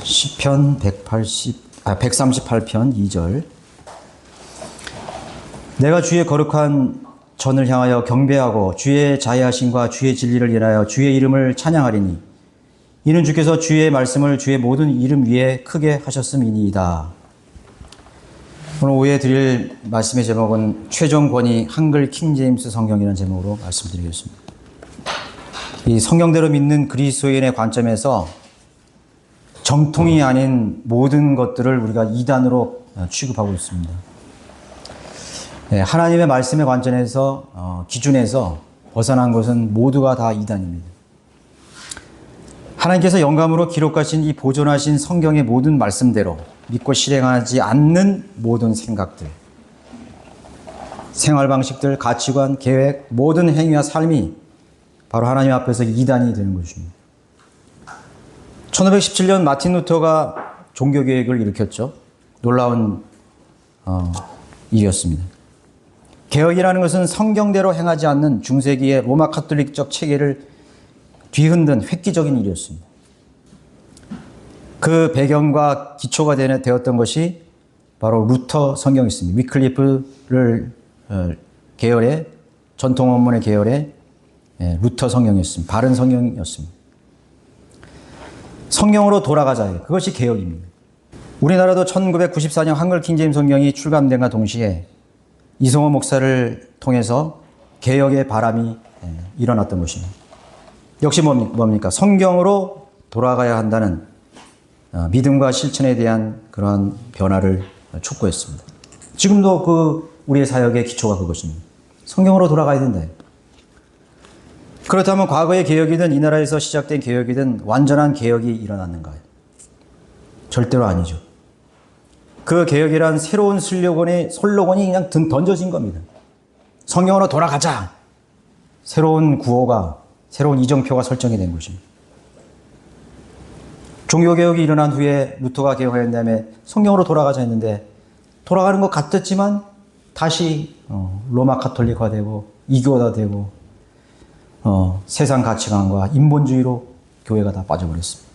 시편 138편 2절. 내가 주의 거룩한 전을 향하여 경배하고 주의 자애하심과 주의 진리를 인하여 주의 이름을 찬양하리니 이는 주께서 주의 말씀을 주의 모든 이름 위에 크게 하셨음이니이다. 오늘 오후에 드릴 말씀의 제목은 최종 권위 한글 킹제임스 성경이라는 제목으로 말씀드리겠습니다. 이 성경대로 믿는 그리스도인의 관점에서 정통이 아닌 모든 것들을 우리가 이단으로 취급하고 있습니다. 하나님의 말씀의 관점에서 기준에서 벗어난 것은 모두가 다 이단입니다. 하나님께서 영감으로 기록하신 이 보존하신 성경의 모든 말씀대로 믿고 실행하지 않는 모든 생각들, 생활 방식들, 가치관, 계획, 모든 행위와 삶이 바로 하나님 앞에서 이단이 되는 것입니다. 1517년 마틴 루터가 종교개혁을 일으켰죠. 놀라운 일이었습니다. 개혁이라는 것은 성경대로 행하지 않는 중세기의 로마 카톨릭적 체계를 뒤흔든 획기적인 일이었습니다. 그 배경과 기초가 되었던 것이 바로 루터 성경이었습니다. 위클리프를 계열의 전통 원문의 계열의 루터 성경이었습니다. 바른 성경이었습니다. 성경으로 돌아가자. 그것이 개혁입니다. 우리나라도 1994년 한글 킹제임스 성경이 출간된과 동시에 이성호 목사를 통해서 개혁의 바람이 일어났던 것입니다. 역시 뭡니까? 성경으로 돌아가야 한다는 믿음과 실천에 대한 그러한 변화를 촉구했습니다. 지금도 우리의 사역의 기초가 그것입니다. 성경으로 돌아가야 된다. 그렇다면 과거의 개혁이든 이 나라에서 시작된 개혁이든 완전한 개혁이 일어났는가요? 절대로 아니죠. 그 개혁이란 새로운 슬로건이 그냥 던져진 겁니다. 성경으로 돌아가자. 새로운 구호가, 새로운 이정표가 설정이 된 것입니다. 종교개혁이 일어난 후에 루터가 개혁한 다음에 성경으로 돌아가자 했는데 돌아가는 것 같았지만 다시 로마 카톨릭화되고 이교화 되고 세상 가치관과 인본주의로 교회가 다 빠져버렸습니다.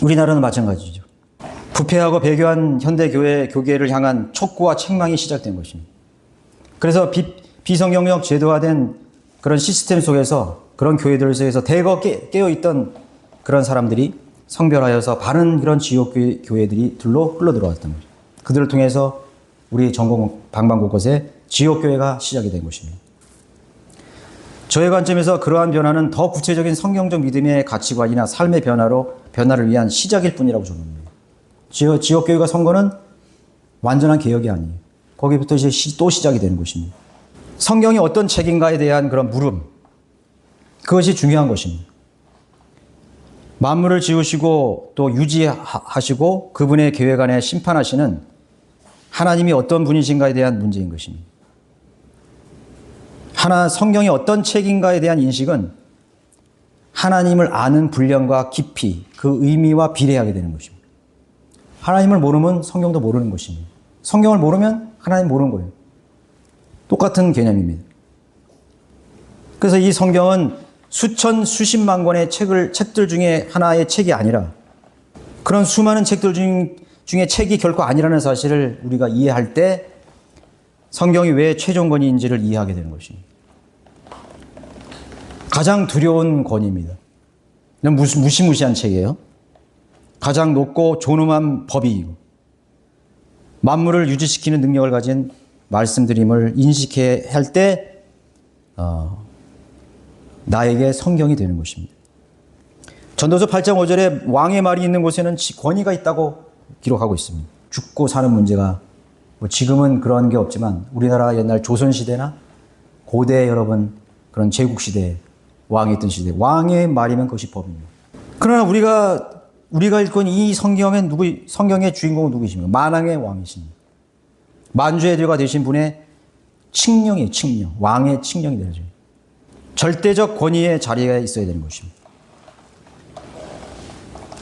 우리나라는 마찬가지죠. 부패하고 배교한 현대 교계를 향한 촉구와 책망이 시작된 것입니다. 그래서 비성경적 제도화된 그런 시스템 속에서 그런 교회들 속에서 대거 깨어있던 그런 사람들이 성별하여서 바른 그런 지역 교회들이 흘러들어왔던 거죠. 그들을 통해서 우리 전국 방방곳곳에 지역교회가 시작이 된 것입니다. 저의 관점에서 그러한 변화는 더 구체적인 성경적 믿음의 가치관이나 삶의 변화를 위한 시작일 뿐이라고 저는 봅니다. 지역교회가 선거는 완전한 개혁이 아니에요. 거기부터 이제 또 시작이 되는 것입니다. 성경이 어떤 책인가에 대한 그런 물음, 그것이 중요한 것입니다. 만물을 지으시고 또 유지하시고 그분의 계획 안에 심판하시는 하나님이 어떤 분이신가에 대한 문제인 것입니다. 성경이 어떤 책인가에 대한 인식은 하나님을 아는 분량과 깊이, 그 의미와 비례하게 되는 것입니다. 하나님을 모르면 성경도 모르는 것입니다. 성경을 모르면 하나님 모르는 거예요. 똑같은 개념입니다. 그래서 이 성경은 수십만 권의 책들 중에 하나의 책이 아니라 그런 수많은 책들 중에 책이 결코 아니라는 사실을 우리가 이해할 때 성경이 왜 최종 권위인지를 이해하게 되는 것입니다. 가장 두려운 권위입니다. 무시무시한 책이에요. 가장 높고 존엄한 법이고 만물을 유지시키는 능력을 가진 말씀드림을 인식해야 할 때 나에게 성경이 되는 것입니다. 전도서 8장 5절에 왕의 말이 있는 곳에는 권위가 있다고 기록하고 있습니다. 죽고 사는 문제가 지금은 그런 게 없지만 우리나라 옛날 조선시대나 고대 여러분 그런 제국시대에 왕이 있던 시대, 왕의 말이면 그것이 법입니다. 그러나 우리가 읽은 이 성경의 주인공은 누구이십니까? 만왕의 왕이십니다. 만주의 되신 분의 칙령이에요. 칙령. 왕의 칙령이 되죠. 절대적 권위의 자리에 있어야 되는 것입니다.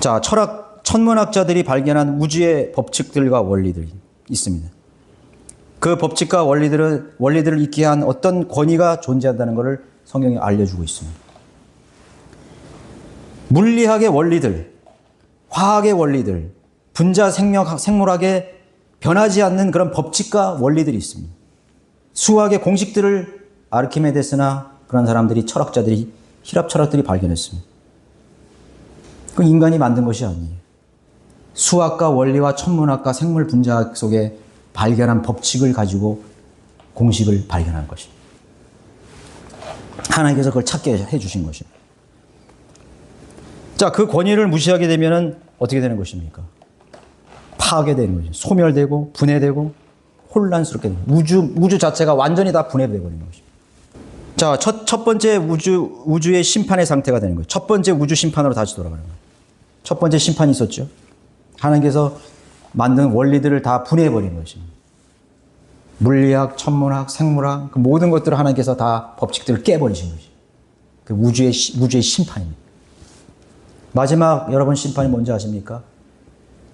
자, 천문학자들이 발견한 우주의 법칙들과 원리들이 있습니다. 그 법칙과 원리들을 있게 한 어떤 권위가 존재한다는 것을 성경이 알려주고 있습니다. 물리학의 원리들, 화학의 원리들, 분자 생물학에 변하지 않는 그런 법칙과 원리들이 있습니다. 수학의 공식들을 아르키메데스나 그런 사람들이, 철학자들이, 히랍 철학들이 발견했습니다. 그건 인간이 만든 것이 아니에요. 수학과 원리와 천문학과 생물 분자학 속에 발견한 법칙을 가지고 공식을 발견한 것입니다. 하나님께서 그걸 찾게 해주신 것입니다. 자, 그 권위를 무시하게 되면 어떻게 되는 것입니까? 파괴되는 거죠. 소멸되고 분해되고 혼란스럽게 되는 거죠. 우주 자체가 완전히 다 분해되어 버리는 것입니다. 자, 첫 번째 우주의 심판의 상태가 되는 거예요. 첫 번째 우주 심판으로 다시 돌아가는 거예요. 첫 번째 심판이 있었죠. 하나님께서 만든 원리들을 다 분해해버리는 것입니다. 물리학, 천문학, 생물학, 그 모든 것들을 하나님께서 다 법칙들을 깨버리신 것이죠. 그 우주의 심판입니다. 마지막 여러분 심판이 뭔지 아십니까?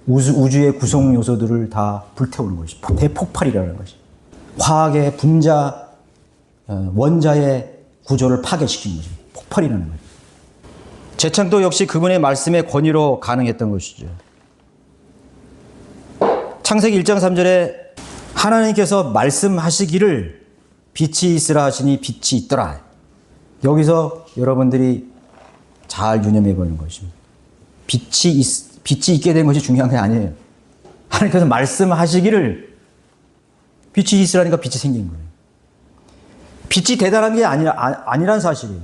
우주의 구성 요소들을 다 불태우는 것이죠. 대폭발이라는 것이죠. 화학의 분자, 원자의 구조를 파괴시키는 거죠. 폭발이라는 거죠. 재창도 역시 그분의 말씀의 권위로 가능했던 것이죠. 창세기 1장 3절에 하나님께서 말씀하시기를 빛이 있으라 하시니 빛이 있더라. 여기서 여러분들이 잘 유념해 보는 것입니다. 빛이 있게 된 것이 중요한 게 아니에요. 하나님께서 말씀하시기를 빛이 있으라니까 빛이 생긴 거예요. 빛이 대단한 게 아니란 사실이에요.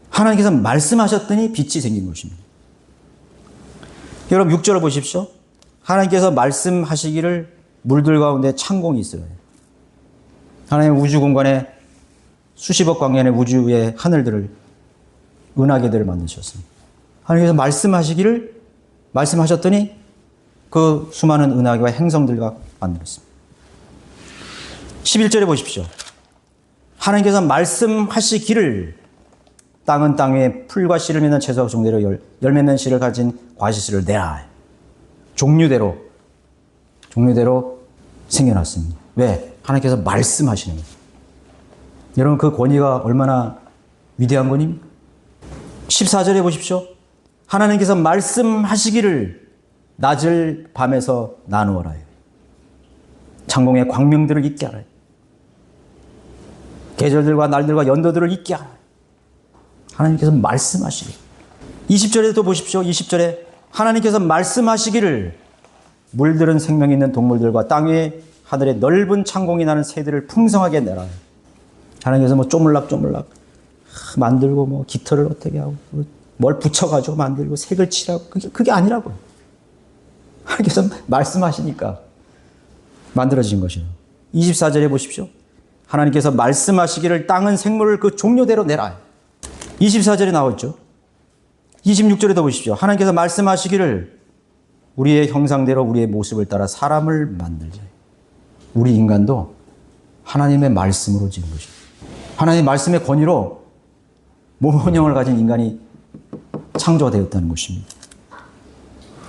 하나님께서 말씀하셨더니 빛이 생긴 것입니다. 여러분 6절을 보십시오. 하나님께서 말씀하시기를 물들 가운데 창공이 있어요. 하나님 우주 공간에 수십억 광년의 우주의 하늘들을, 은하계들을 만드셨습니다. 하나님께서 말씀하셨더니 그 수많은 은하계와 행성들과 만들었습니다. 11절에 보십시오. 하나님께서 말씀하시기를 땅은 땅 위에 풀과 씨를 맺는 채소와 종대로 열 맺는 씨를 가진 과실씨를 내라. 종류대로 생겨났습니다. 왜? 하나님께서 말씀하시는 거예요. 여러분 그 권위가 얼마나 위대한 권위입니까? 14절에 보십시오. 하나님께서 말씀하시기를 낮을 밤에서 나누어라. 창공의 광명들을 있게 하라. 계절들과 날들과 연도들을 있게 하라. 하나님께서 말씀하시기를. 20절에 또 보십시오. 20절에 하나님께서 말씀하시기를 물들은 생명 있는 동물들과 땅 위에 하늘에 넓은 창공이 나는 새들을 풍성하게 내라. 하나님께서 뭐 쪼물락쪼물락 만들고 뭐 깃털을 어떻게 하고 뭘 붙여가지고 만들고 색을 칠하고 그게 아니라고요. 하나님께서 말씀하시니까 만들어진 것이에요. 24절에 보십시오. 하나님께서 말씀하시기를 땅은 생물을 그 종류대로 내라. 24절에 나오죠. 26절에도 보십시오. 하나님께서 말씀하시기를 우리의 형상대로 우리의 모습을 따라 사람을 만들자. 우리 인간도 하나님의 말씀으로 지은 것입니다. 하나님의 말씀의 권위로 모형을 가진 인간이 창조가 되었다는 것입니다.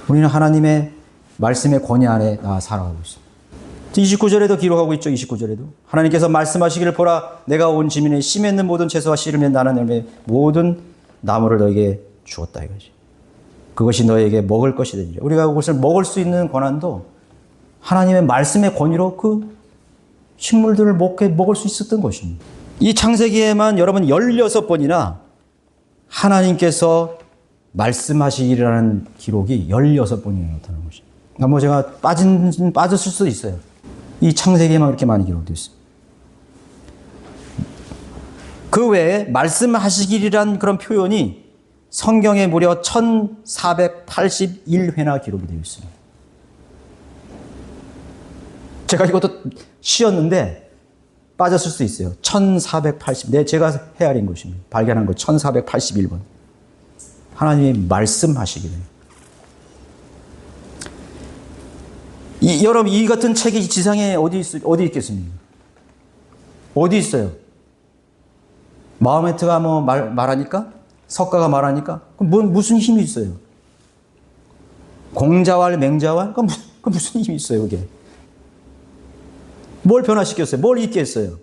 우리는 하나님의 말씀의 권위 아래 살아가고 있습니다. 29절에도 기록하고 있죠. 29절에도 하나님께서 말씀하시기를 보라 내가 온 지면에 씨 맺는 모든 채소와 씨를 맺는 나는 열매 모든 나무를 너에게 주었다 이거지. 그것이 너에게 먹을 것이 되리라. 우리가 그것을 먹을 수 있는 권한도 하나님의 말씀의 권위로 그 식물들을 먹을 수 있었던 것입니다. 이 창세기에만 여러분 16번이나 하나님께서 말씀하시기라는 기록이 16번이나 나타나는 것입니다. 뭐 제가 빠졌을 수도 있어요. 이 창세기에만 그렇게 많이 기록되어 있습니다. 그 외에 말씀하시기란 그런 표현이 성경에 무려 1481회나 기록이 되어 있습니다. 제가 이것도 쉬었는데 빠졌을 수 있어요. 1480. 제가 헤아린 것입니다. 발견한 것 1481번. 하나님이 말씀하시기를. 여러분 이 같은 책이 이 지상에 어디 있겠습니까? 어디 있어요? 마호메트가 뭐 말하니까? 석가가 말하니까? 그럼 무슨 힘이 있어요? 공자왈 맹자왈? 그 무슨 힘이 있어요, 그게? 뭘 변화시켰어요? 뭘 잊게 했어요?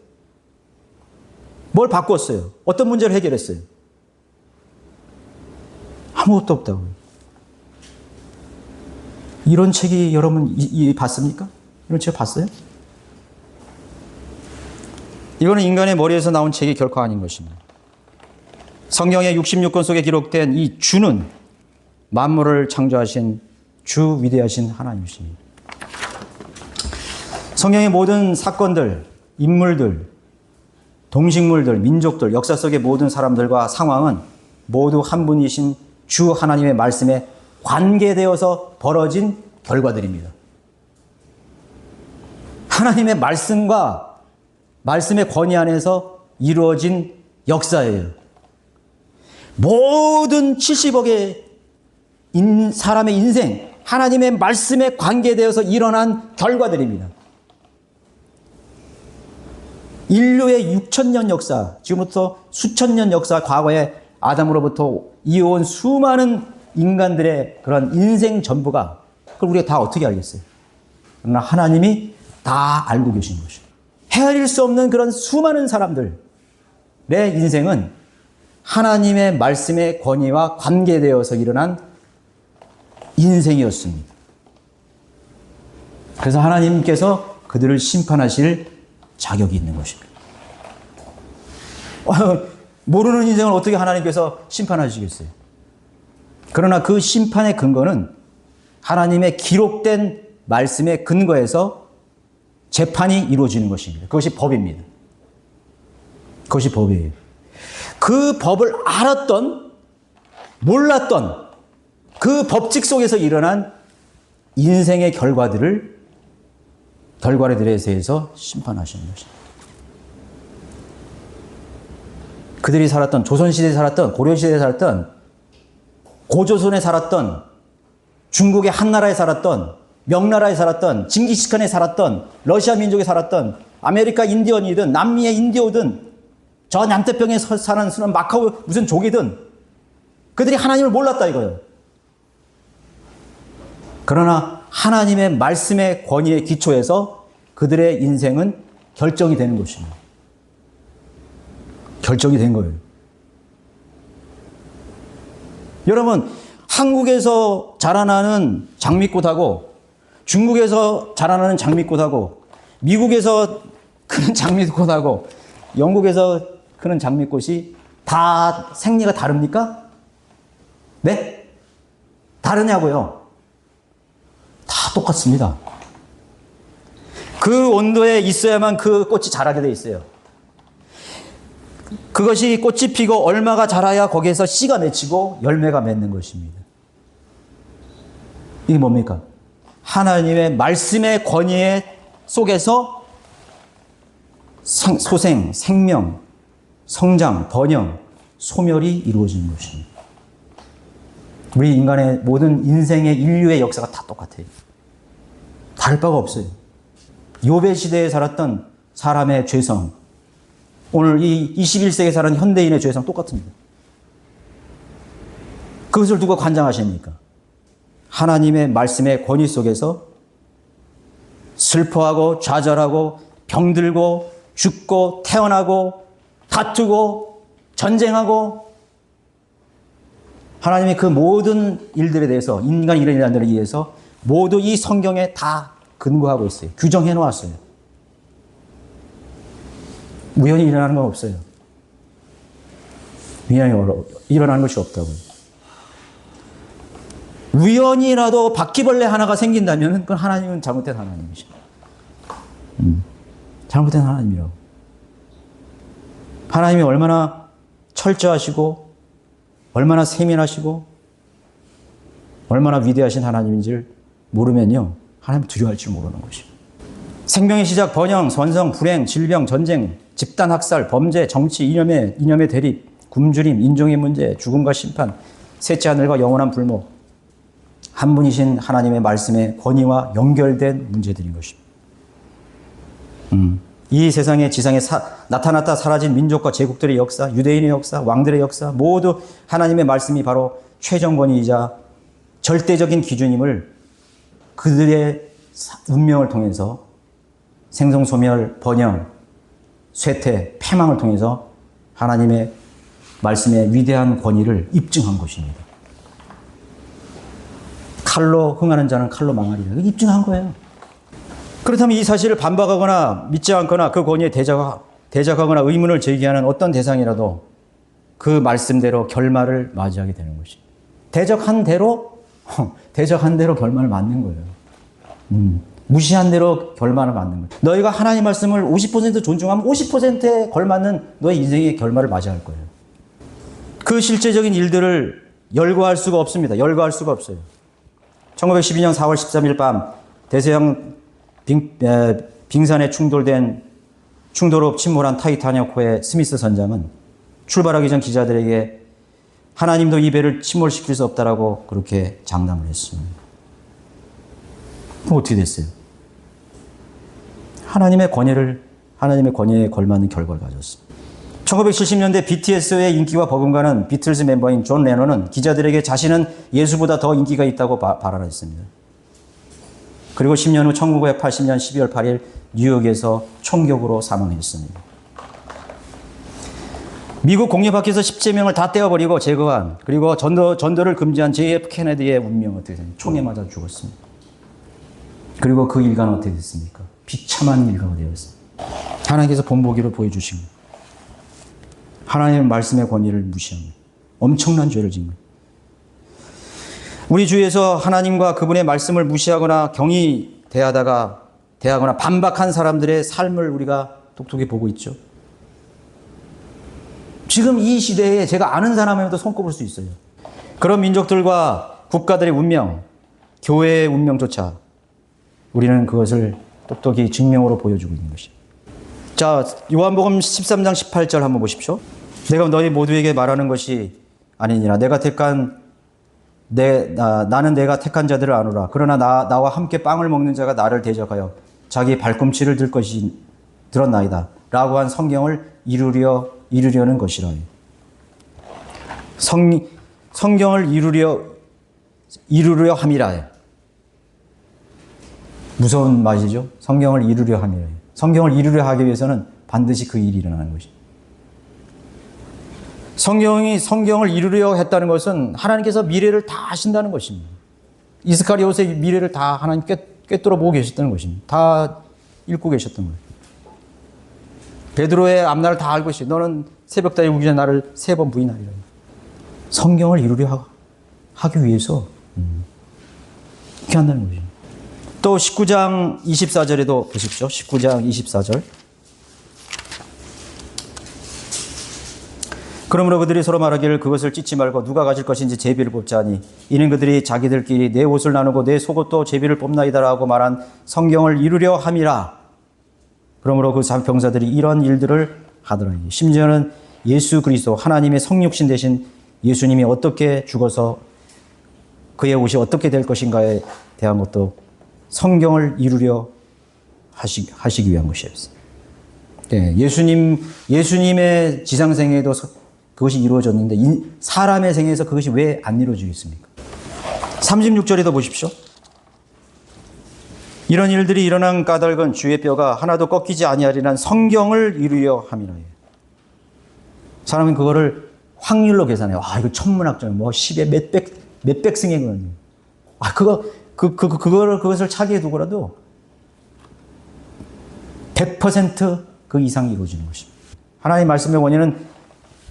뭘 바꿨어요? 어떤 문제를 해결했어요? 아무것도 없다고요. 이런 책이 여러분 봤습니까? 이런 책 봤어요? 이거는 인간의 머리에서 나온 책이 결코 아닌 것입니다. 성경의 66권 속에 기록된 이 주는 만물을 창조하신 주 위대하신 하나님이십니다. 성경의 모든 사건들, 인물들, 동식물들, 민족들, 역사 속의 모든 사람들과 상황은 모두 한 분이신 주 하나님의 말씀에 관계되어서 벌어진 결과들입니다. 하나님의 말씀과 말씀의 권위 안에서 이루어진 역사예요. 모든 70억의 사람의 인생, 하나님의 말씀에 관계되어서 일어난 결과들입니다. 인류의 6,000년 역사, 지금부터 수천 년 역사, 과거에 아담으로부터 이어온 수많은 인간들의 그런 인생 전부가, 그걸 우리가 다 어떻게 알겠어요? 그러나 하나님이 다 알고 계신 것이죠. 헤아릴 수 없는 그런 수많은 사람들의 인생은 하나님의 말씀의 권위와 관계되어서 일어난 인생이었습니다. 그래서 하나님께서 그들을 심판하실 자격이 있는 것입니다. 모르는 인생을 어떻게 하나님께서 심판하시겠어요? 그러나 그 심판의 근거는 하나님의 기록된 말씀의 근거에서 재판이 이루어지는 것입니다. 그것이 법입니다. 그것이 법이에요. 그 법을 알았던, 몰랐던 그 법칙 속에서 일어난 인생의 결과들에 대해서 심판하시는 것입니다. 그들이 살았던, 조선시대에 살았던, 고려시대에 살았던, 고조선에 살았던, 중국의 한나라에 살았던, 명나라에 살았던, 징기스칸에 살았던, 러시아 민족에 살았던, 아메리카 인디언이든 남미의 인디오든 저 남태평에 사는 마카오 무슨 족이든 그들이 하나님을 몰랐다 이거예요. 그러나 하나님의 말씀의 권위의 기초에서 그들의 인생은 결정이 되는 것입니다. 결정이 된 거예요. 여러분, 한국에서 자라나는 장미꽃하고 중국에서 자라나는 장미꽃하고 미국에서 크는 장미꽃하고 영국에서 크는 장미꽃이 다 생리가 다릅니까? 네? 다르냐고요? 다 똑같습니다. 그 온도에 있어야만 그 꽃이 자라게 돼 있어요. 그것이 꽃이 피고 얼마가 자라야 거기에서 씨가 맺히고 열매가 맺는 것입니다. 이게 뭡니까? 하나님의 말씀의 권위 속에서 소생, 생명, 성장, 번영, 소멸이 이루어지는 것입니다. 우리 인간의 모든 인생의 인류의 역사가 다 똑같아요. 다를 바가 없어요. 욥의 시대에 살았던 사람의 죄성, 오늘 이 21세기에 사는 현대인의 죄성 똑같습니다. 그것을 누가 관장하십니까? 하나님의 말씀의 권위 속에서 슬퍼하고 좌절하고 병들고 죽고 태어나고 다투고 전쟁하고 하나님의 그 모든 일들에 대해서 인간이 이런 일들에 의해서 모두 이 성경에 다 근거하고 있어요. 규정해 놓았어요. 우연히 일어나는 건 없어요. 우연히 일어나는 것이 없다고요. 우연이라도 바퀴벌레 하나가 생긴다면 그건 하나님은 잘못된 하나님이십니다. 잘못된 하나님이라고. 하나님이 얼마나 철저하시고 얼마나 세민하시고 얼마나 위대하신 하나님인지를 모르면요, 하나님 두려워할 줄 모르는 것입니다. 생명의 시작, 번영, 선성, 불행, 질병, 전쟁, 집단 학살, 범죄, 정치, 이념의 대립, 굶주림, 인종의 문제, 죽음과 심판, 셋째 하늘과 영원한 불목, 한 분이신 하나님의 말씀의 권위와 연결된 문제들인 것입니다. 이 세상의 지상에 나타났다 사라진 민족과 제국들의 역사, 유대인의 역사, 왕들의 역사, 모두 하나님의 말씀이 바로 최종 권위이자 절대적인 기준임을 그들의 운명을 통해서 생성, 소멸, 번영, 쇠퇴, 패망을 통해서 하나님의 말씀의 위대한 권위를 입증한 것입니다. 칼로 흥하는 자는 칼로 망하리라. 입증한 거예요. 그렇다면 이 사실을 반박하거나 믿지 않거나 그 권위에 대적하거나 의문을 제기하는 어떤 대상이라도 그 말씀대로 결말을 맞이하게 되는 것입니다. 대적한 대로 결말을 맞는 거예요. 무시한 대로 결말을 맞는 거예요. 너희가 하나님 말씀을 50% 존중하면 50%에 걸맞는 너의 인생의 결말을 맞이할 거예요. 그 실제적인 일들을 열거할 수가 없습니다. 열거할 수가 없어요. 1912년 4월 13일 밤 대서양 빙산에 충돌로 침몰한 타이타닉호의 스미스 선장은 출발하기 전 기자들에게 하나님도 이 배를 침몰시킬 수 없다라고 그렇게 장담을 했습니다. 그럼 어떻게 됐어요? 하나님의 권위에 걸맞는 결과를 가졌습니다. 1970년대 BTS의 인기와 버금가는 비틀즈 멤버인 존 레논은 기자들에게 자신은 예수보다 더 인기가 있다고 발언했습니다. 그리고 10년 후 1980년 12월 8일 뉴욕에서 총격으로 사망했습니다. 미국 공립 학교에서 십제명을 다 떼어버리고 제거한, 그리고 전도를 금지한 JF 케네디의 운명은 어떻게 됐습니까? 총에 맞아 죽었습니다. 그리고 그 일가는 어떻게 됐습니까? 비참한 일가가 되었습니다. 하나님께서 본보기로 보여주신 거예요. 하나님의 말씀의 권위를 무시합니다. 엄청난 죄를 지은 거예요. 우리 주위에서 하나님과 그분의 말씀을 무시하거나 경히 대하거나 반박한 사람들의 삶을 우리가 똑똑히 보고 있죠. 지금 이 시대에 제가 아는 사람에도 손꼽을 수 있어요. 그런 민족들과 국가들의 운명, 교회의 운명조차 우리는 그것을 똑똑히 증명으로 보여주고 있는 것입니다. 자, 요한복음 13장 18절 한번 보십시오. 내가 너희 모두에게 말하는 것이 아니니라. 나는 내가 택한 자들을 아노라. 그러나 나와 함께 빵을 먹는 자가 나를 대적하여 자기 발꿈치를 들었나이다. 라고 한 성경을 이루려는 것이라. 성경을 이루려 함이라. 무서운 말이죠. 성경을 이루려 함이라. 성경을 이루려 하기 위해서는 반드시 그 일이 일어나는 것입니다. 성경을 이루려 했다는 것은 하나님께서 미래를 다 아신다는 것입니다. 이스카리옷의 미래를 다 하나님 꿰뚫어 보고 계셨다는 것입니다. 다 읽고 계셨던 거예요. 베드로의 앞날을 다 알고 있어요. 너는 새벽다에 오기 전에 나를 3번 부인하리라. 성경을 이루려 하기 위해서 이렇게 한다는 거죠. 또 19장 24절에도 보십시오. 19장 24절. 그러므로 그들이 서로 말하기를 그것을 찢지 말고 누가 가질 것인지 제비를 뽑자니 이는 그들이 자기들끼리 내 옷을 나누고 내 속옷도 제비를 뽑나이다라고 말한 성경을 이루려 함이라. 그러므로 그 병사들이 이런 일들을 하더라. 심지어는 예수 그리스도 하나님의 성육신 되신 예수님이 어떻게 죽어서 그의 옷이 어떻게 될 것인가에 대한 것도 성경을 이루려 하시기 위한 것이었어요. 네, 예수님의 지상생애도 그것이 이루어졌는데 사람의 생애에서 그것이 왜 안 이루어지겠습니까? 36절에도 보십시오. 이런 일들이 일어난 까닭은 주의 뼈가 하나도 꺾이지 아니하리란 성경을 이루려 함이라. 사람은 그거를 확률로 계산해요. 이거 천문학적, 10의 몇백 승의 거예요. 그것을 차기에 두고라도 100% 그 이상이 이루어지는 것입니다. 하나님의 말씀의 권위는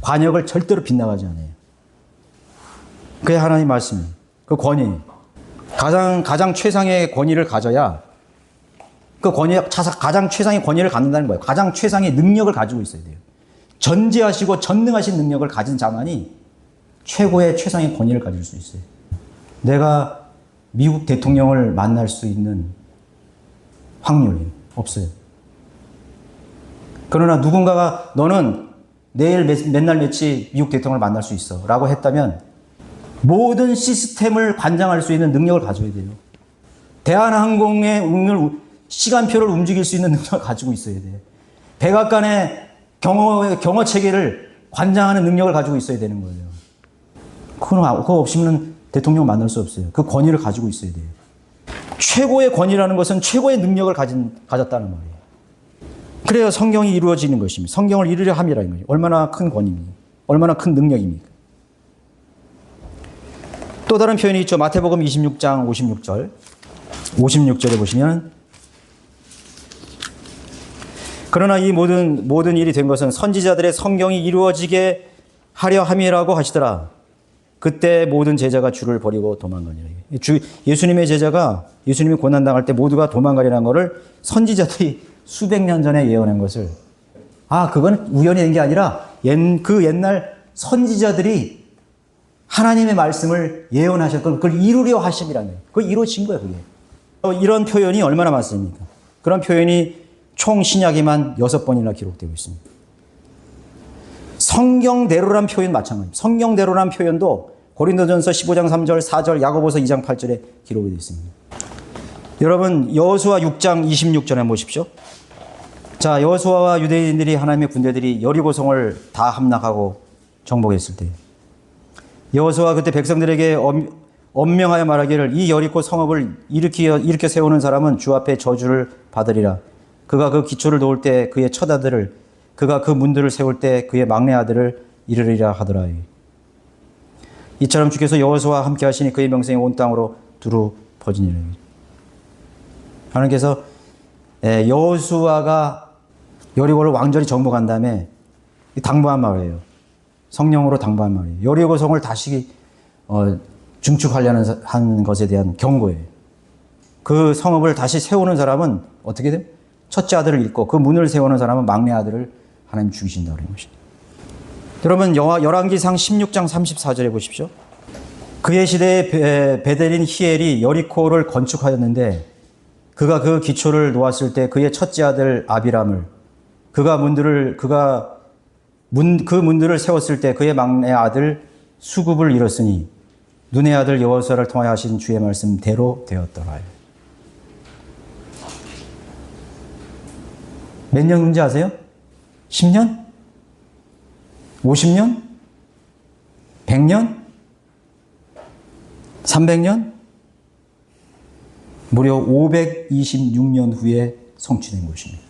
관역을 절대로 빗나가지 않아요. 그게 하나님의 말씀이에요. 그 권위. 가장 최상의 권위를 가져야 그 가장 최상의 권위를 갖는다는 거예요. 가장 최상의 능력을 가지고 있어야 돼요. 전지하시고 전능하신 능력을 가진 자만이 최상의 권위를 가질 수 있어요. 내가 미국 대통령을 만날 수 있는 확률이 없어요. 그러나 누군가가 너는 내일 맨날 며칠 미국 대통령을 만날 수 있어 라고 했다면 모든 시스템을 관장할 수 있는 능력을 가져야 돼요. 대한항공의 시간표를 움직일 수 있는 능력을 가지고 있어야 돼요. 백악관의 경호 체계를 관장하는 능력을 가지고 있어야 되는 거예요. 그거 없이는 대통령을 만날 수 없어요. 그 권위를 가지고 있어야 돼요. 최고의 권위라는 것은 최고의 능력을 가졌다는 말이에요. 그래야 성경이 이루어지는 것입니다. 성경을 이루려 함이라는 거예요. 얼마나 큰 권위입니까? 얼마나 큰 능력입니까? 또 다른 표현이 있죠. 마태복음 26장 56절. 56절에 보시면 그러나 이 모든 일이 된 것은 선지자들의 성경이 이루어지게 하려 함이라고 하시더라. 그때 모든 제자가 주를 버리고 도망가니라. 예수님의 제자가 예수님이 고난당할 때 모두가 도망가리라는 것을 선지자들이 수백 년 전에 예언한 것을 그건 우연히 된 게 아니라 그 옛날 선지자들이 하나님의 말씀을 예언하셨고 그걸 이루려 하심이라는 거예요. 그걸 이루어진 거예요. 그게. 이런 표현이 얼마나 많습니까? 그런 표현이 총 신약에만 6번이나 기록되고 있습니다. 성경대로란 표현 마찬가지입니다. 성경대로란 표현도 고린도전서 15장 3절, 4절, 야고보서 2장 8절에 기록이 되어 있습니다. 여러분 여호수아 6장 26절에 보십시오. 자, 여호수아와 유대인들이 하나님의 군대들이 여리고성을 다 함락하고 정복했을 때 여호수아가 그때 백성들에게 엄명하여 말하기를 이 여리고 성읍을 일으켜 세우는 사람은 주 앞에 저주를 받으리라. 그가 그 기초를 놓을 때 그의 첫 아들을 그가 그 문들을 세울 때 그의 막내 아들을 이르리라 하더라. 이처럼 주께서 여호수아와 함께 하시니 그의 명성이 온 땅으로 두루 퍼지니라. 하나님께서 여호수아가 여리고를 완전히 정복한 다음에 당부한 말이에요. 성령으로 당부한 말이에요. 여리고성을 다시 증축하려는 한 것에 대한 경고예요. 그 성읍을 다시 세우는 사람은 어떻게 돼요? 첫째 아들을 잃고 그 문을 세우는 사람은 막내 아들을 하나님 죽이신다 그런 것입니다. 여러분 열왕기상 16장 34절에 보십시오. 그의 시대에 베델인 히엘이 여리코를 건축하였는데 그가 그 기초를 놓았을 때 그의 첫째 아들 아비람을 그 문들을 세웠을 때 그의 막내 아들 수굽을 잃었으니 눈의 아들 여호수아를 통하여 하신 주의 말씀대로 되었더라. 몇 년인지 아세요? 10년? 50년? 100년? 300년? 무려 526년 후에 성취된 것입니다.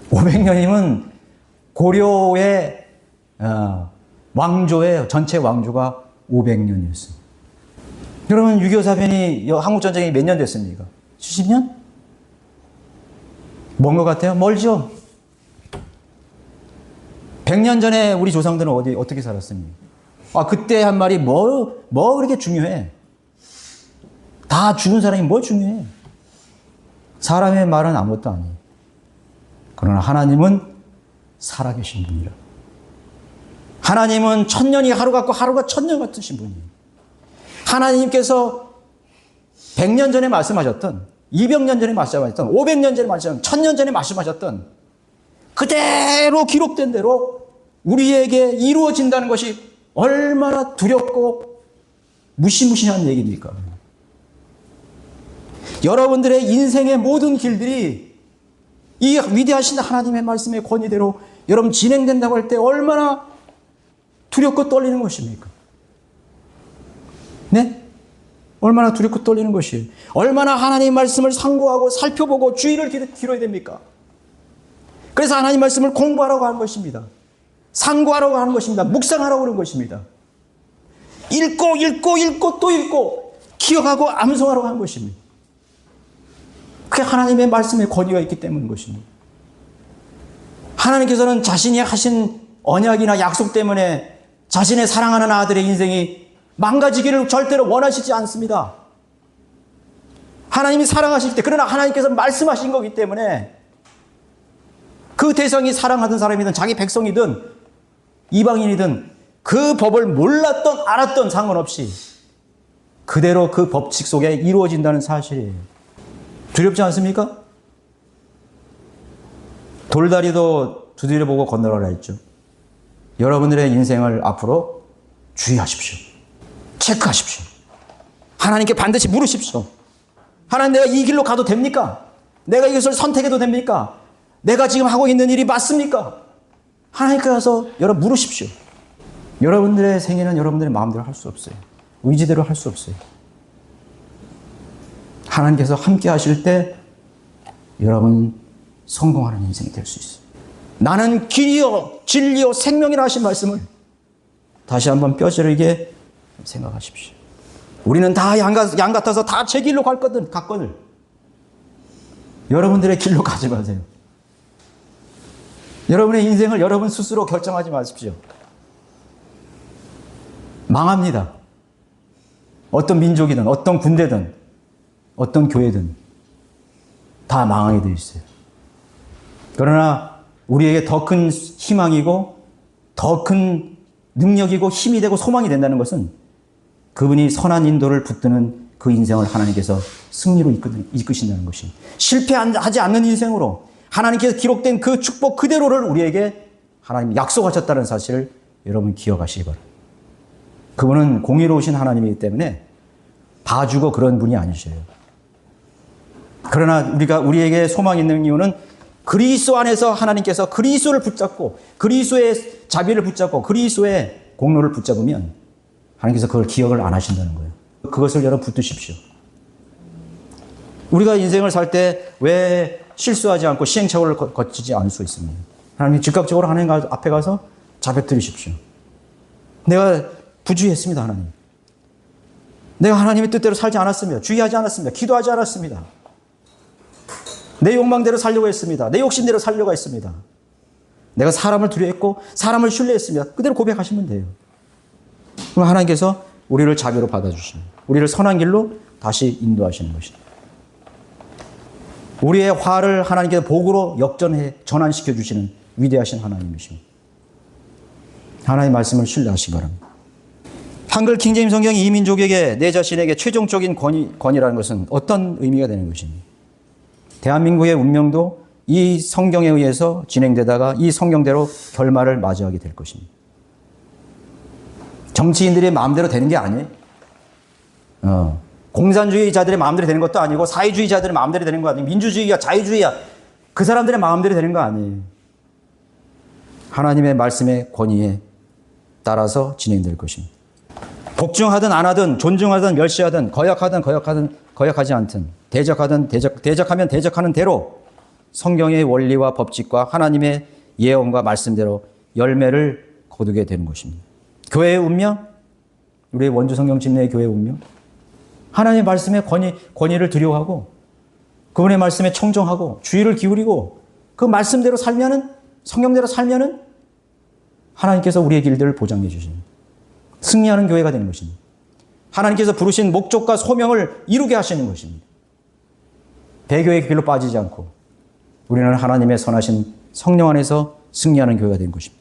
500년이면 고려의 왕조의 전체 왕조가 500년이었습니다. 여러분 6.25 사변이 한국전쟁이 몇 년 됐습니까? 70년? 먼 것 같아요? 멀죠? 100년 전에 우리 조상들은 어떻게 살았습니까? 그때 한 말이 뭐 그렇게 중요해? 다 죽은 사람이 뭐 중요해? 사람의 말은 아무것도 아니에요. 그러나 하나님은 살아계신 분이라. 하나님은 천년이 하루 같고 하루가 천년 같으신 분이에요. 하나님께서 100년 전에 말씀하셨던 200년 전에 말씀하셨던 500년 전에 말씀하셨던 1000년 전에 말씀하셨던 그대로 기록된 대로 우리에게 이루어진다는 것이 얼마나 두렵고 무시무시한 얘기입니까? 여러분들의 인생의 모든 길들이 이 위대하신 하나님의 말씀의 권위대로 여러분 진행된다고 할 때 얼마나 두렵고 떨리는 것입니까? 네? 얼마나 두렵고 떨리는 것이에요. 얼마나 하나님 말씀을 상고하고 살펴보고 주의를 기울여야 됩니까? 그래서 하나님 말씀을 공부하라고 하는 것입니다. 상고하라고 하는 것입니다. 묵상하라고 하는 것입니다. 읽고 또 읽고 기억하고 암송하라고 하는 것입니다. 그게 하나님의 말씀에 권위가 있기 때문인 것입니다. 하나님께서는 자신이 하신 언약이나 약속 때문에 자신의 사랑하는 아들의 인생이 망가지기를 절대로 원하시지 않습니다. 하나님이 사랑하실 때, 그러나 하나님께서 말씀하신 거기 때문에 그 대상이 사랑하던 사람이든 자기 백성이든 이방인이든 그 법을 몰랐던 알았던 상관없이 그대로 그 법칙 속에 이루어진다는 사실이에요. 두렵지 않습니까? 돌다리도 두드려 보고 건너라라 했죠. 여러분들의 인생을 앞으로 주의하십시오. 체크하십시오. 하나님께 반드시 물으십시오. 하나님, 내가 이 길로 가도 됩니까? 내가 이것을 선택해도 됩니까? 내가 지금 하고 있는 일이 맞습니까? 하나님께 가서 여러분 물으십시오. 여러분들의 생애는 여러분들의 마음대로 할 수 없어요. 의지대로 할 수 없어요. 하나님께서 함께 하실 때 여러분 성공하는 인생이 될 수 있어요. 나는 길이요 진리요 생명이라 하신 말씀을 다시 한번 뼈저리게 생각하십시오. 우리는 다 양 같아서 다 제 길로 갔거늘. 여러분들의 길로 가지 마세요. 여러분의 인생을 여러분 스스로 결정하지 마십시오. 망합니다. 어떤 민족이든 어떤 군대든 어떤 교회든 다 망하게 되어 있어요. 그러나 우리에게 더 큰 희망이고 더 큰 능력이고 힘이 되고 소망이 된다는 것은 그분이 선한 인도를 붙드는 그 인생을 하나님께서 승리로 이끄신다는 것이, 실패하지 않는 인생으로 하나님께서 기록된 그 축복 그대로를 우리에게 하나님이 약속하셨다는 사실을 여러분 기억하시기 바랍니다. 그분은 공의로우신 하나님이기 때문에 봐주고 그런 분이 아니셔요. 그러나 우리에게 소망이 있는 이유는 그리스도 안에서 하나님께서 그리스도를 붙잡고 그리스도의 자비를 붙잡고 그리스도의 공로를 붙잡으면 하나님께서 그걸 기억을 안 하신다는 거예요. 그것을 여러분 붙드십시오. 우리가 인생을 살 때 왜 실수하지 않고 시행착오를 거치지 않을 수 있습니다. 하나님 즉각적으로 하나님 앞에 가서 자백드리십시오. 내가 부주의했습니다, 하나님. 내가 하나님의 뜻대로 살지 않았습니다. 주의하지 않았습니다. 기도하지 않았습니다. 내 욕망대로 살려고 했습니다. 내 욕심대로 살려고 했습니다. 내가 사람을 두려워했고 사람을 신뢰했습니다. 그대로 고백하시면 돼요. 그럼 하나님께서 우리를 자비로 받아주십니다. 우리를 선한 길로 다시 인도하시는 것입니다. 우리의 화를 하나님께서 복으로 전환시켜 주시는 위대하신 하나님이십니다. 하나님의 말씀을 신뢰하시기 바랍니다. 한글 킹제임 성경이 이 민족에게 내 자신에게 최종적인 권위라는 것은 어떤 의미가 되는 것입니까? 대한민국의 운명도 이 성경에 의해서 진행되다가 이 성경대로 결말을 맞이하게 될 것입니다. 정치인들의 마음대로 되는 게 아니에요. 공산주의자들의 마음대로 되는 것도 아니고 사회주의자들의 마음대로 되는 거 아니에요. 민주주의야 자유주의야 그 사람들의 마음대로 되는 거 아니에요. 하나님의 말씀의 권위에 따라서 진행될 것입니다. 복종하든 안 하든 존중하든 멸시하든 거역하지 않든 대적하면 대적하는 대로 성경의 원리와 법칙과 하나님의 예언과 말씀대로 열매를 거두게 되는 것입니다. 교회의 운명, 우리의 원주 성경 침례의 교회의 운명, 하나님의 말씀의 권위를 두려워하고 그분의 말씀에 청종하고 주의를 기울이고 그 말씀대로 살면은 성경대로 살면은 하나님께서 우리의 길들을 보장해 주십니다. 승리하는 교회가 되는 것입니다. 하나님께서 부르신 목적과 소명을 이루게 하시는 것입니다. 배교의 길로 빠지지 않고 우리는 하나님의 선하신 성령 안에서 승리하는 교회가 되는 것입니다.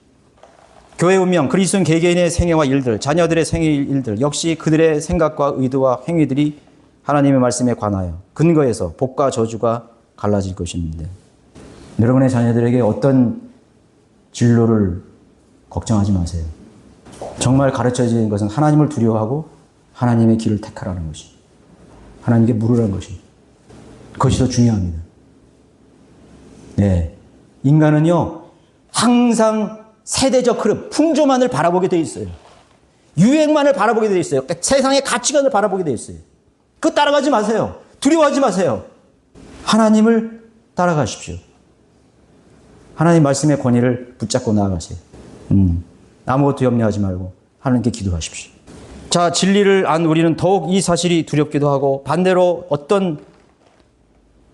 교회 운명, 그리스도인 개개인의 생애와 일들, 자녀들의 생애 일들 역시 그들의 생각과 의도와 행위들이 하나님의 말씀에 관하여 근거에서 복과 저주가 갈라질 것입니다. 여러분의 자녀들에게 어떤 진로를 걱정하지 마세요. 정말 가르쳐지는 것은 하나님을 두려워하고 하나님의 길을 택하라는 것입니다. 하나님께 물으라는 것입니다. 그것이 더 중요합니다. 네, 인간은요 항상 세대적 흐름, 풍조만을 바라보게 돼 있어요. 유행만을 바라보게 돼 있어요. 세상의 가치관을 바라보게 돼 있어요. 그거 따라가지 마세요. 두려워하지 마세요. 하나님을 따라가십시오. 하나님 말씀의 권위를 붙잡고 나아가세요. 아무것도 염려하지 말고 하나님께 기도하십시오. 자, 진리를 안 우리는 더욱 이 사실이 두렵기도 하고 반대로 어떤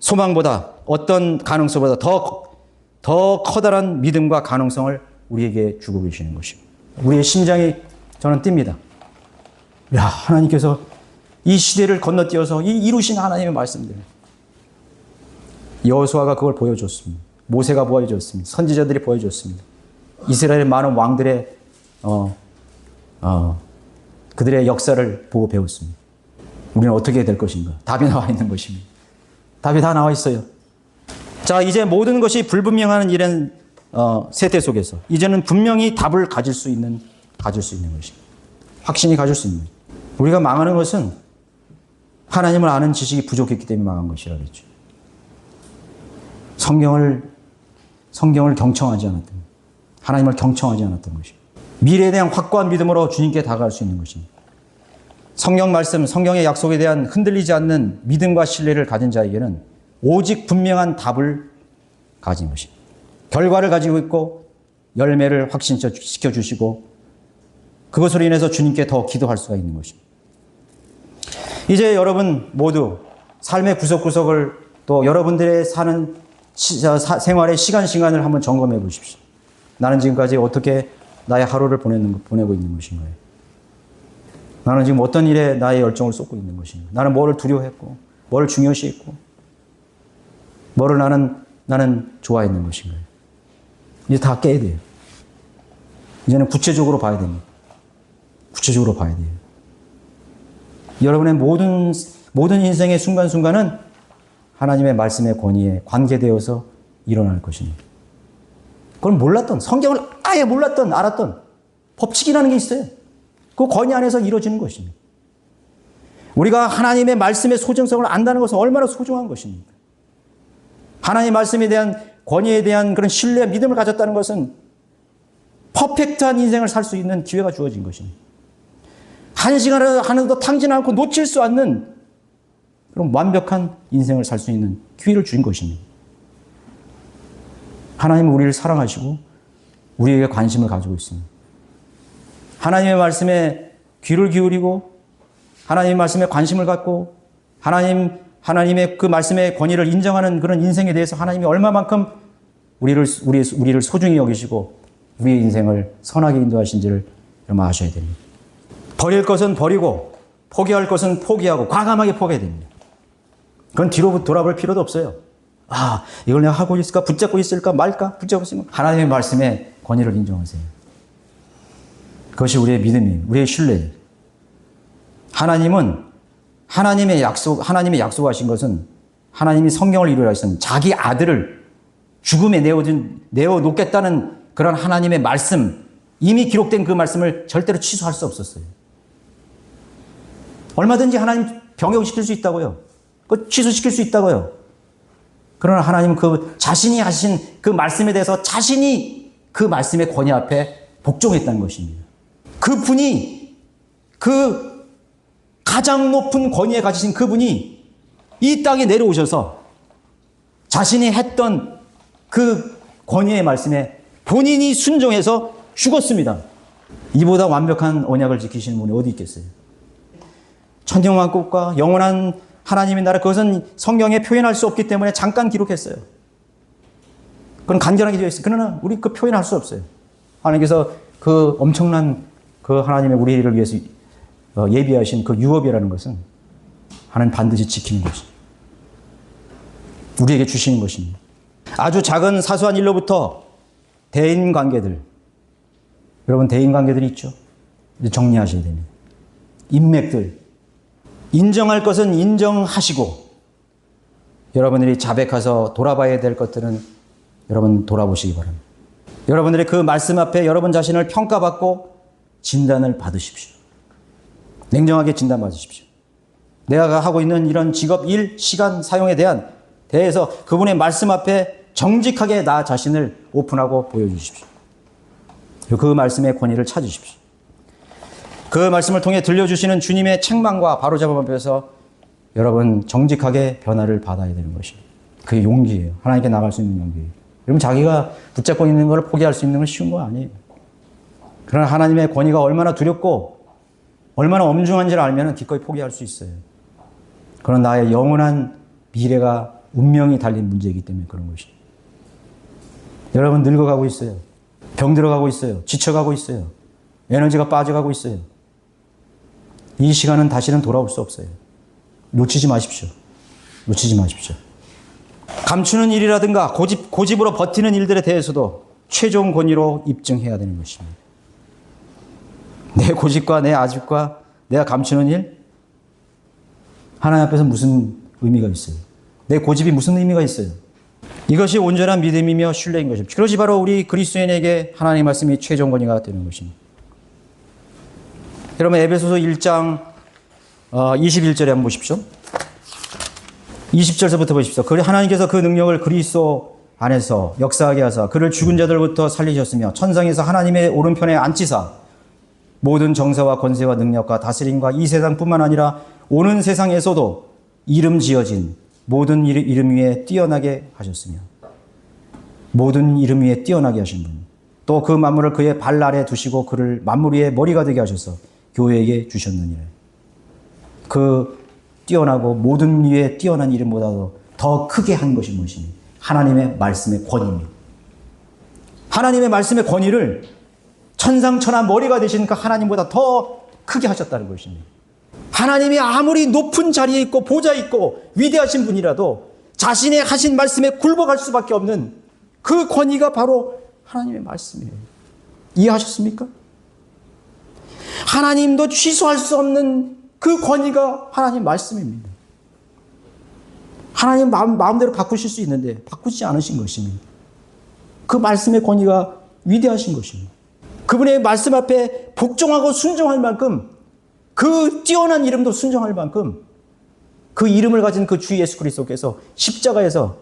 소망보다 어떤 가능성보다 더 커다란 믿음과 가능성을 우리에게 주고 계시는 것입니다. 우리의 심장이 저는 뜁니다. 야, 하나님께서 이 시대를 건너뛰어서 이루신 하나님의 말씀들. 여호수아가 그걸 보여줬습니다. 모세가 보여줬습니다. 선지자들이 보여줬습니다. 이스라엘의 많은 왕들의 그들의 역사를 보고 배웠습니다. 우리는 어떻게 될 것인가? 답이 나와 있는 것입니다. 답이 다 나와 있어요. 자, 이제 모든 것이 불분명한 이런 세대 속에서 이제는 분명히 답을 가질 수 있는 것입니다. 확신이 가질 수 있는 것입니다. 우리가 망하는 것은 하나님을 아는 지식이 부족했기 때문에 망한 것이라 그랬죠. 성경을 경청하지 않았던 것. 하나님을 경청하지 않았던 것입니다. 미래에 대한 확고한 믿음으로 주님께 다가갈 수 있는 것입니다. 성경 말씀, 성경의 약속에 대한 흔들리지 않는 믿음과 신뢰를 가진 자에게는 오직 분명한 답을 가진 것입니다. 결과를 가지고 있고 열매를 확신시켜 주시고 그것으로 인해서 주님께 더 기도할 수가 있는 것입니다. 이제 여러분 모두 삶의 구석구석을 또 여러분들의 사는 생활의 시간을 한번 점검해 보십시오. 나는 지금까지 어떻게 나의 하루를 보내고 있는 것인가요? 나는 지금 어떤 일에 나의 열정을 쏟고 있는 것인가? 나는 뭐를 두려워했고, 뭐를 중요시했고, 뭐를 나는 좋아했는 것인가요? 이제 다 깨야 돼요. 이제는 구체적으로 봐야 됩니다. 구체적으로 봐야 돼요. 여러분의 모든 인생의 순간순간은 하나님의 말씀의 권위에 관계되어서 일어날 것입니다. 그걸 몰랐던, 성경을 아예 몰랐던, 알았던 법칙이라는 게 있어요. 그 권위 안에서 이루어지는 것입니다. 우리가 하나님의 말씀의 소중성을 안다는 것은 얼마나 소중한 것입니까? 하나님의 말씀에 대한 권위에 대한 그런 신뢰, 믿음을 가졌다는 것은 퍼펙트한 인생을 살 수 있는 기회가 주어진 것입니다. 한 시간을 하나도 탕진 않고 놓칠 수 없는 그런 완벽한 인생을 살 수 있는 기회를 주신 것입니다. 하나님은 우리를 사랑하시고 우리에게 관심을 가지고 있습니다. 하나님의 말씀에 귀를 기울이고 하나님의 말씀에 관심을 갖고 하나님의 그 말씀의 권위를 인정하는 그런 인생에 대해서 하나님이 얼마만큼 우리를 소중히 여기시고 우리의 인생을 선하게 인도하신지를 여러분 아셔야 됩니다. 버릴 것은 버리고 포기할 것은 포기하고 과감하게 포기해야 됩니다. 그건 뒤로 돌아볼 필요도 없어요. 이걸 내가 하고 있을까? 붙잡고 있을까? 말까? 붙잡고 있을까? 하나님의 말씀에 권위를 인정하세요. 그것이 우리의 믿음이에요. 우리의 신뢰예요. 하나님이 약속하신 것은 하나님이 성경을 이루려 하신 자기 아들을 죽음에 내어놓겠다는 그런 하나님의 말씀, 이미 기록된 그 말씀을 절대로 취소할 수 없었어요. 얼마든지 하나님 병역시킬 수 있다고요. 취소시킬 수 있다고요. 그러나 하나님은 그 자신이 하신 그 말씀에 대해서 자신이 그 말씀의 권위 앞에 복종했다는 것입니다. 그분이 그 가장 높은 권위에 가지신 그분이 이 땅에 내려오셔서 자신이 했던 그 권위의 말씀에 본인이 순종해서 죽었습니다. 이보다 완벽한 언약을 지키시는 분이 어디 있겠어요? 천년왕국과 영원한 하나님의 나라, 그것은 성경에 표현할 수 없기 때문에 잠깐 기록했어요. 그건 간결하게 되어 있어요. 그러나 우리 그 표현할 수 없어요. 하나님께서 그 엄청난 그 하나님의 우리를 위해서 예비하신 그 유업이라는 것은 하나님 반드시 지키는 것입니다. 우리에게 주시는 것입니다. 아주 작은 사소한 일로부터 대인관계들, 여러분 대인관계들이 있죠. 이제 정리하셔야 됩니다. 인맥들, 인정할 것은 인정하시고 여러분들이 자백해서 돌아봐야 될 것들은 여러분 돌아보시기 바랍니다. 여러분들이 그 말씀 앞에 여러분 자신을 평가받고 진단을 받으십시오. 냉정하게 진단받으십시오. 내가 하고 있는 이런 직업, 일, 시간, 사용에 대해서 그분의 말씀 앞에 정직하게 나 자신을 오픈하고 보여주십시오. 그 말씀의 권위를 찾으십시오. 그 말씀을 통해 들려주시는 주님의 책망과 바로잡음 앞에서 여러분 정직하게 변화를 받아야 되는 것입니다. 그게 용기예요. 하나님께 나갈 수 있는 용기예요. 여러분 자기가 붙잡고 있는 걸 포기할 수 있는 건 쉬운 거 아니에요. 그러나 하나님의 권위가 얼마나 두렵고 얼마나 엄중한지를 알면 기꺼이 포기할 수 있어요. 그런 나의 영원한 미래가 운명이 달린 문제이기 때문에 그런 것이에요. 여러분 늙어가고 있어요. 병들어가고 있어요. 지쳐가고 있어요. 에너지가 빠져가고 있어요. 이 시간은 다시는 돌아올 수 없어요. 놓치지 마십시오. 놓치지 마십시오. 감추는 일이라든가 고집으로 버티는 일들에 대해서도 최종 권위로 입증해야 되는 것입니다. 내 고집과 내 아집과 내가 감추는 일? 하나님 앞에서 무슨 의미가 있어요? 내 고집이 무슨 의미가 있어요? 이것이 온전한 믿음이며 신뢰인 것입니다. 그것이 바로 우리 그리스도인에게 하나님의 말씀이 최종 권위가 되는 것입니다. 여러분 에베소서 1장 21절에 한번 보십시오. 20절서부터 보십시오. 하나님께서 그 능력을 그리스도 안에서 역사하게 하사 그를 죽은 자들부터 살리셨으며 천상에서 하나님의 오른편에 앉히사 모든 정사와 권세와 능력과 다스림과 이 세상뿐만 아니라 오는 세상에서도 이름 지어진 모든 이름 위에 뛰어나게 하셨으며 모든 이름 위에 뛰어나게 하신 분, 또 그 만물을 그의 발 아래 두시고 그를 만물 위에 머리가 되게 하셔서 교회에게 주셨느니라. 그 뛰어나고 모든 위에 뛰어난 이름보다도 더 크게 한 것이 무엇입니까? 하나님의 말씀의 권위입니다. 하나님의 말씀의 권위를 천상천하 머리가 되신 그 하나님보다 더 크게 하셨다는 것입니다. 하나님이 아무리 높은 자리에 있고 보좌에 있고 위대하신 분이라도 자신의 하신 말씀에 굴복할 수밖에 없는 그 권위가 바로 하나님의 말씀이에요. 이해하셨습니까? 하나님도 취소할 수 없는 그 권위가 하나님 말씀입니다. 하나님 마음대로 바꾸실 수 있는데 바꾸지 않으신 것입니다. 그 말씀의 권위가 위대하신 것입니다. 그분의 말씀 앞에 복종하고 순종할 만큼, 그 뛰어난 이름도 순종할 만큼, 그 이름을 가진 그 주 예수 그리스도께서 십자가에서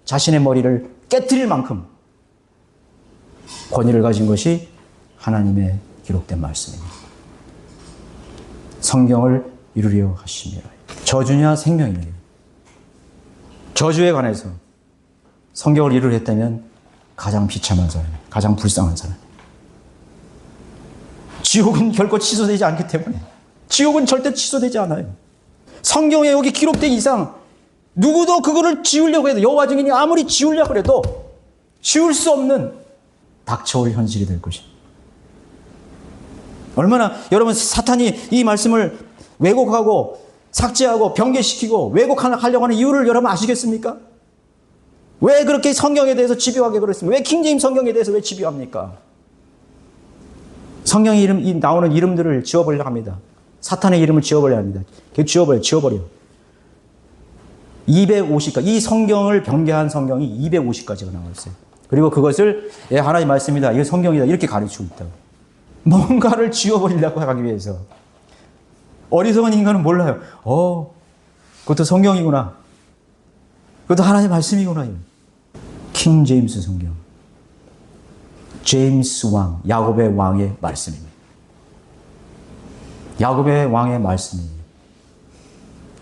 자신의 머리를 깨뜨릴 만큼 권위를 가진 것이 하나님의 기록된 말씀입니다. 성경을 이루려 하심이라. 저주냐 생명이냐. 저주에 관해서 성경을 이루려 했다면 가장 비참한 사람, 가장 불쌍한 사람. 지옥은 결코 취소되지 않기 때문에, 지옥은 절대 취소되지 않아요. 성경에 여기 기록된 이상 누구도 그거를 지우려고 해도, 여호와 증인이 아무리 지우려고 해도 지울 수 없는 닥쳐올 현실이 될 것입니다. 얼마나 여러분 사탄이 이 말씀을 왜곡하고 삭제하고 변개시키고 왜곡하려고 하는 이유를 여러분 아시겠습니까? 왜 그렇게 성경에 대해서 집요하게 그랬습니까? 왜 킹제임스 성경에 대해서 왜 집요합니까? 성경에 나오는 이름들을 지워버리려고 합니다. 사탄의 이름을 지워버려야 합니다. 지워버려. 250가지, 이 성경을 변개한 성경이 250가지가 나와 있어요. 그리고 그것을 하나님 말씀이다, 이거 성경이다, 이렇게 가르치고 있다고. 뭔가를 지워버리려고 하기 위해서. 어리석은 인간은 몰라요. 그것도 성경이구나. 그것도 하나님의 말씀이구나. 킹 제임스 성경. 제임스 왕, 야곱의 왕의 말씀입니다. 야곱의 왕의 말씀입니다.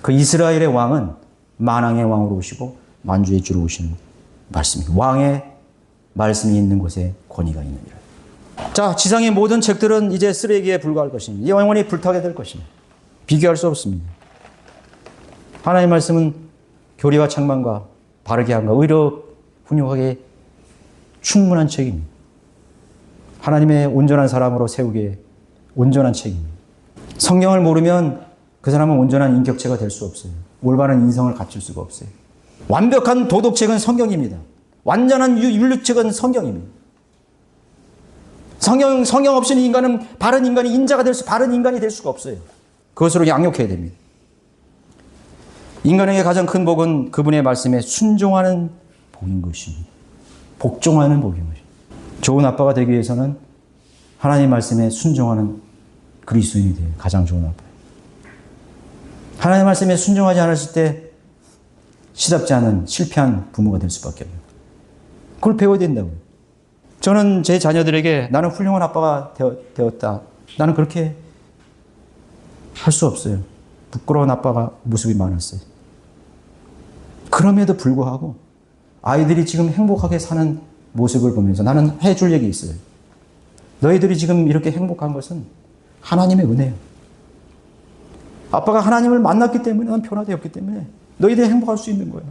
그 이스라엘의 왕은 만왕의 왕으로 오시고 만주의 주로 오시는 말씀입니다. 왕의 말씀이 있는 곳에 권위가 있느니라. 자, 지상의 모든 책들은 이제 쓰레기에 불과할 것입니다. 영원히 불타게 될 것입니다. 비교할 수 없습니다. 하나님의 말씀은 교리와 책망과 바르게 함과 의로 훈육하게 충분한 책입니다. 하나님의 온전한 사람으로 세우기에 온전한 책입니다. 성경을 모르면 그 사람은 온전한 인격체가 될 수 없어요. 올바른 인성을 갖출 수가 없어요. 완벽한 도덕책은 성경입니다. 완전한 윤리책은 성경입니다. 성경 없이는 인간은 바른 인간이 바른 인간이 될 수가 없어요. 그것으로 양육해야 됩니다. 인간에게 가장 큰 복은 그분의 말씀에 순종하는 복인 것입니다. 복종하는 복인 것입니다. 좋은 아빠가 되기 위해서는 하나님 말씀에 순종하는 그리스도인이 돼요. 가장 좋은 아빠. 하나님 말씀에 순종하지 않았을 때 시답지 않은 실패한 부모가 될 수밖에 없어요. 그걸 배워야 된다고요. 저는 제 자녀들에게 나는 훌륭한 아빠가 되었다. 나는 그렇게 할 수 없어요. 부끄러운 아빠가 모습이 많았어요. 그럼에도 불구하고 아이들이 지금 행복하게 사는 모습을 보면서 나는 해줄 얘기 있어요. 너희들이 지금 이렇게 행복한 것은 하나님의 은혜예요. 아빠가 하나님을 만났기 때문에, 난 변화되었기 때문에 너희들이 행복할 수 있는 거예요.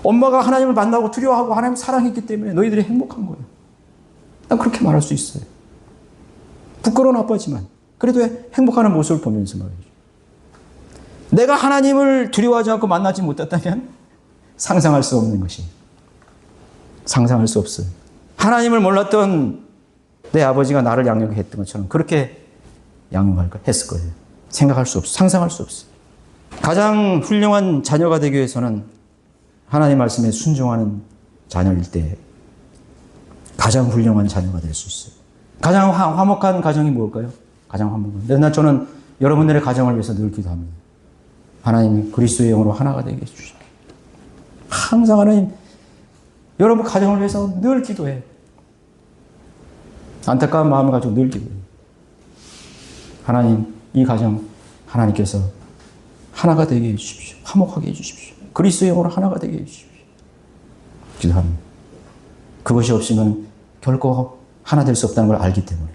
엄마가 하나님을 만나고 두려워하고 하나님을 사랑했기 때문에 너희들이 행복한 거예요. 난 그렇게 말할 수 있어요. 부끄러운 아빠지만 그래도 행복하는 모습을 보면서 말이죠. 내가 하나님을 두려워하지 않고 만나지 못했다면 상상할 수 없는 것이. 상상할 수 없어요. 하나님을 몰랐던 내 아버지가 나를 양육했던 것처럼 그렇게 양육했을 거예요. 생각할 수 없어요. 상상할 수 없어요. 가장 훌륭한 자녀가 되기 위해서는 하나님 말씀에 순종하는 자녀일 때 가장 훌륭한 자녀가 될 수 있어요. 가장 화목한 가정이 뭘까요? 가장 화목한. 저는 여러분들의 가정을 위해서 늘 기도합니다. 하나님 그리스도의 영으로 하나가 되게 해주십시오. 항상 하나님 여러분 가정을 위해서 늘 기도해. 안타까운 마음을 가지고 늘 기도해. 하나님 이 가정 하나님께서 하나가 되게 해주십시오. 화목하게 해주십시오. 그리스도의 영으로 하나가 되게 해주십시오. 기도합니다. 그것이 없으면 결코 하나 될 수 없다는 걸 알기 때문에.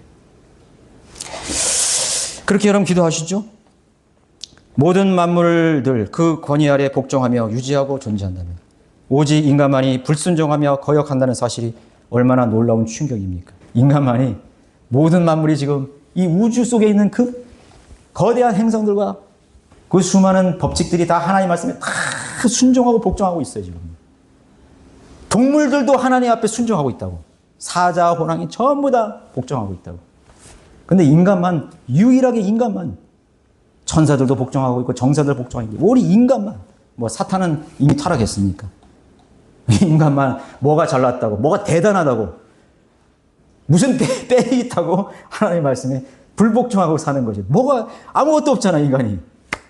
그렇게 여러분 기도하시죠? 모든 만물들 그 권위 아래 복종하며 유지하고 존재한다면 오직 인간만이 불순종하며 거역한다는 사실이 얼마나 놀라운 충격입니까? 인간만이 모든 만물이 지금 이 우주 속에 있는 그 거대한 행성들과 그 수많은 법칙들이 다 하나님 말씀에 다 순종하고 복종하고 있어요. 지금 동물들도 하나님 앞에 순종하고 있다고. 사자, 호랑이 전부 다 복종하고 있다고. 근데 인간만, 유일하게 인간만, 천사들도 복종하고 있고 정사들 복종하고 있고 우리 인간만, 뭐 사탄은 이미 타락했습니까? 인간만 뭐가 잘났다고, 뭐가 대단하다고, 무슨 빼이 있다고 하나님 말씀에 불복종하고 사는 거지. 뭐가 아무것도 없잖아 인간이.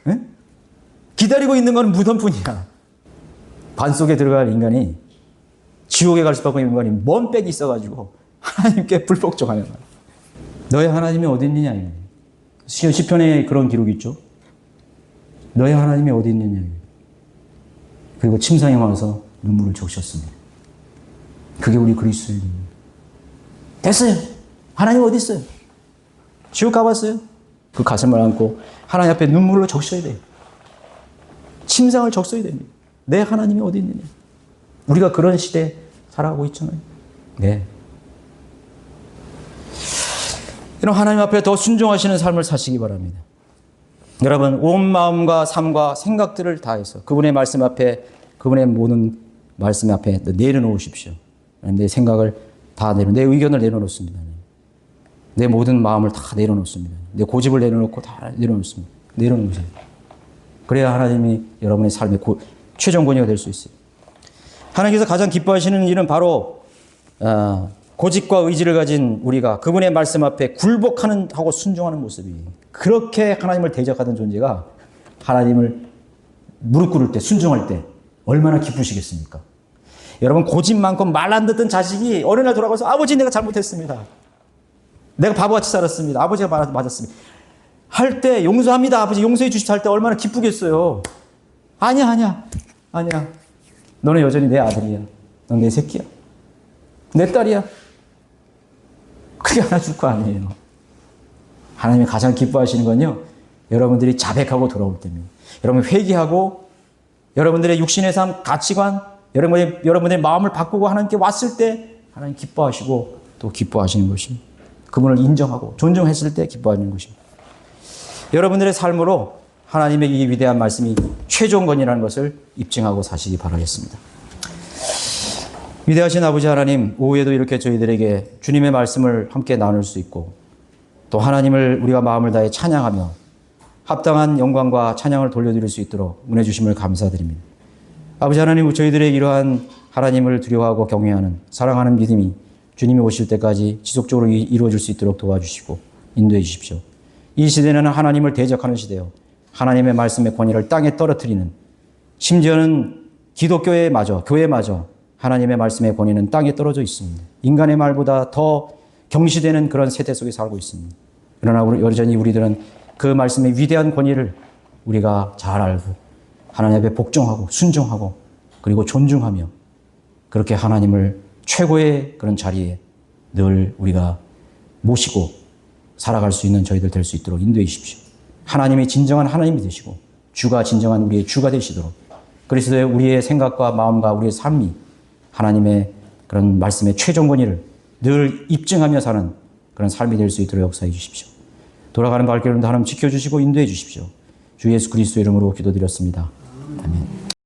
에? 기다리고 있는 건 무덤뿐이야. 반 속에 들어갈 인간이 지옥에 갈 수밖에 없는 인간이 뭔 빽이 있어가지고 하나님께 불복종하는 거야. 너의 하나님이 어디 있느냐. 시편에 그런 기록이 있죠. 너의 하나님이 어디 있느냐. 그리고 침상에 와서 눈물을 적셨습니다. 그게 우리 그리스도인입니다. 됐어요. 하나님 어디 있어요? 지옥 가봤어요? 그 가슴을 안고 하나님 앞에 눈물로 적셔야 돼요. 침상을 적셔야 됩니다. 내 하나님이 어디 있느냐. 우리가 그런 시대에 살아가고 있잖아요. 네. 이런 하나님 앞에 더 순종하시는 삶을 사시기 바랍니다. 여러분, 온 마음과 삶과 생각들을 다해서 그분의 말씀 앞에, 그분의 모든 말씀 앞에 내려놓으십시오. 내 생각을 다 내 의견을 내려놓습니다. 내 모든 마음을 다 내려놓습니다. 내 고집을 내려놓고 다 내려놓습니다. 내려놓으세요. 그래야 하나님이 여러분의 삶의 최종 권위가 될 수 있어요. 하나님께서 가장 기뻐하시는 일은 바로 고집과 의지를 가진 우리가 그분의 말씀 앞에 굴복하는 하고 순종하는 모습이, 그렇게 하나님을 대적하던 존재가 하나님을 무릎 꿇을 때, 순종할 때 얼마나 기쁘시겠습니까? 여러분, 고집 많고 말 안 듣던 자식이 어느 날 돌아가서 아버지 내가 잘못했습니다. 내가 바보같이 살았습니다. 아버지가 맞았습니다. 할 때 용서합니다. 아버지 용서해 주시다 할 때 얼마나 기쁘겠어요. 아니야. 너는 여전히 내 아들이야. 넌 내 새끼야. 내 딸이야. 그게 안아줄 거 아니에요. 하나님이 가장 기뻐하시는 건요, 여러분들이 자백하고 돌아올 때입니다. 여러분 회개하고 여러분들의 육신의 삶, 가치관, 여러분의 마음을 바꾸고 하나님께 왔을 때 하나님 기뻐하시고 또 기뻐하시는 것입니다. 그분을 인정하고 존중했을 때 기뻐하는 것입니다. 여러분들의 삶으로 하나님의 이 위대한 말씀이 최종권이라는 것을 입증하고 사시기 바라겠습니다. 위대하신 아버지 하나님, 오후에도 이렇게 저희들에게 주님의 말씀을 함께 나눌 수 있고 또 하나님을 우리가 마음을 다해 찬양하며 합당한 영광과 찬양을 돌려드릴 수 있도록 은혜 주심을 감사드립니다. 아버지 하나님, 저희들의 이러한 하나님을 두려워하고 경외하는 사랑하는 믿음이 주님이 오실 때까지 지속적으로 이루어질 수 있도록 도와주시고 인도해 주십시오. 이 시대는 하나님을 대적하는 시대요, 하나님의 말씀의 권위를 땅에 떨어뜨리는, 심지어는 기독교에마저, 교회마저 하나님의 말씀의 권위는 땅에 떨어져 있습니다. 인간의 말보다 더 경시되는 그런 세대 속에 살고 있습니다. 그러나 여전히 우리들은 그 말씀의 위대한 권위를 우리가 잘 알고 하나님 앞에 복종하고 순종하고 그리고 존중하며 그렇게 하나님을 최고의 그런 자리에 늘 우리가 모시고 살아갈 수 있는 저희들 될 수 있도록 인도해 주십시오. 하나님이 진정한 하나님이 되시고 주가 진정한 우리의 주가 되시도록, 그리스도의 우리의 생각과 마음과 우리의 삶이 하나님의 그런 말씀의 최종 권위를 늘 입증하며 사는 그런 삶이 될 수 있도록 역사해 주십시오. 돌아가는 발길을 하나님 지켜주시고 인도해 주십시오. 주 예수 그리스도 이름으로 기도드렸습니다. 아멘.